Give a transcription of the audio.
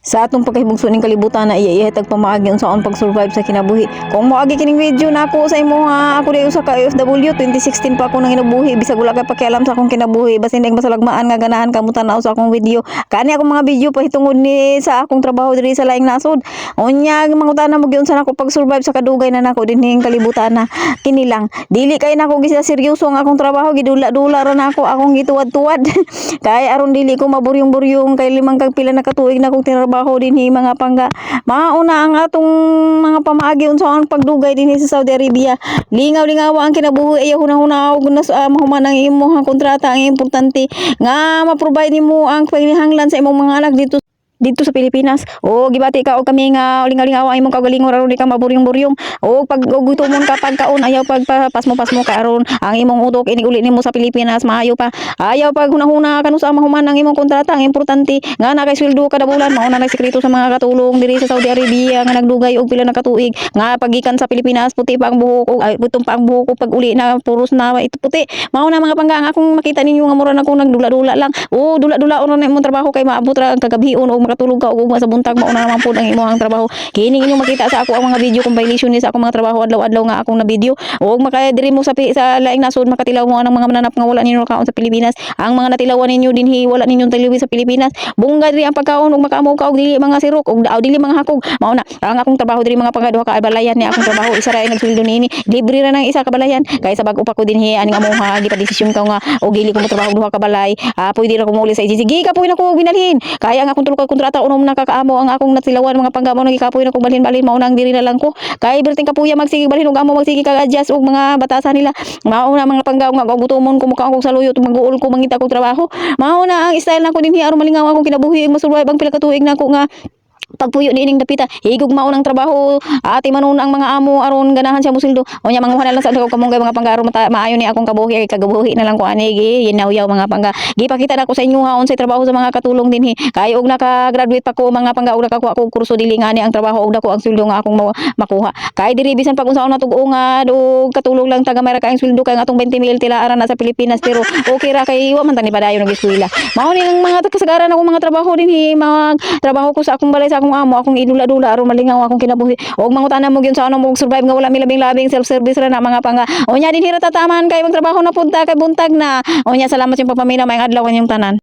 Sa atong pagkahibugso ning kalibutan na ihatag pamaagi unsa on pag-survive sa kinabuhi. Kung moagi kining video na ako sa imo ha, ako di usa ka OFW 2016 pa ako nang inabuhi bisag wala kay pakialam sa akong kinabuhi basin ning masalagmaan nga ganahan kamo tan-aw sa akong video. Kani akong mga video pahitungod ni sa akong trabaho diri sa laing nasod. Unya mangutana mo gyud sa nako pag-survive sa kadugay na nako dinhing kalibutan na kini lang. Dili kay nako gisa seryoso ang akong trabaho gidula-dula ra na ako akong gituwad-tuwad. Kay aron dili ko maburyong-buryong kay limang kag pila na katuig na akong trabaho dinhi mga pangga. Mauna ang atong mga pamaagi unsa ang pagdugay dinhi sa Saudi Arabia. Lingaw-lingaw ang kinabuhi ayaw hunahuna og mahuman ang imong kontrata ang importante nga ma-provide nimo ang panginahanglan sa imong mga anak dito sa Pilipinas. O gibati ka og kami nga lingaw-lingaw ang imong kaugalingon aron di ka maburyong-buryong. O pag gutomon ka pagkaon ayaw pasmo-pasmo ka aron ang imong utok inig uli nimo sa Pilipinas maayo pa. Ayaw pag hunahuna kanu sa mahuman ang imong kontrata ang importante nga nakaisweldo kada bulan mao na sekreto sa mga katulong diri sa Saudi Arabia nga nagdugay og pila na katuig nga pagikan sa Pilipinas puti pa ang buhok og butong pa ang buhok pag uli na puros na ito puti. Mao na mga pangga akong makita ninyo nga mura na akong nagdula-dula lang. O dula-dula na imong trabaho kay maabot ra ang kagabhion og makatulog ka og ugma sa buntag mao na naman pud ang imong trabaho. Kini inyong makita sa ako ang mga video kung violation ni sa akong mga trabaho adlaw-adlaw nga akong na video. Og makadiri mo sa laing nasod makatilaw mo ang mga mananap nga wala ninyo kaon sa Pilipinas. Ang mga natilawan ninyo dinhi wala ninyong taliwi sa Pilipinas. Bunga diri ang pagkaon og makaamo ka og dili mga sirok og dili mga hakog. Mao na ang akong trabaho diri mga panggaduha ka balayan ni akong trabaho isa ra ay nagsweldo niini. Libre ra nang isa ka balayan kay sa bag-o pa ko dinhi aning amoha gipadesisyon ka nga og dili ko mo trabaho duha ka balay. Pwede ra ko mo uli sa sige kapoy na ko binalhin. Kaya ang akong tulo ka kontrata unom nakakaamo ang akong natilawan mga panggamo nang ikapoy na ko balhin-balhin mao nang diri na lang ko. Kay berting kapuya magsige balhin og amo magsige kag adjust og mga batasan nila. Mao na mga panggamo nga gutomon ko mukha akong saluyot mag-uol ko mangita kog trabaho. Mao na ang style nako dinhi aron malingaw akong kinabuhi masurvive ang pila ka tuig nako nga pagpuyo ni ining dapita higog mao ng trabaho ati manon ang mga amo aron ganahan siya mosildo unya manguha na lang sa kamunggay mga panggaro maayo ni akong kabuhi ay kagabuhi na lang ko ani ginawiyaw mga pangga gipakita na ko sa inyo ha unsay trabaho sa mga katulong dinhi kay og naka-graduate pa ko mga pangga og nakakuha ko kurso dili nga ni ang trabaho og dako ang sweldo nga akong makuha kay diri bisan pag unsaon natugo nga og katulong lang taga mayra ka ang sweldo kay atong 20 mil tila ara na sa Pilipinas pero okay ra kay wa man tani padayon og eskwela mao ni ang mga kasagaran akong mga trabaho dinhi mga trabaho ko sa akong balay sa akong amo akong idula-dula aron malingaw akong kinabuhi og mangutana mo gyud sa ano mo survive nga wala mi labing-labing self-service ra na mga panga unya dinhi ra tataman kay magtrabaho na punta kay buntag na unya salamat sa papaminaw maayong adlaw kanyong tanan.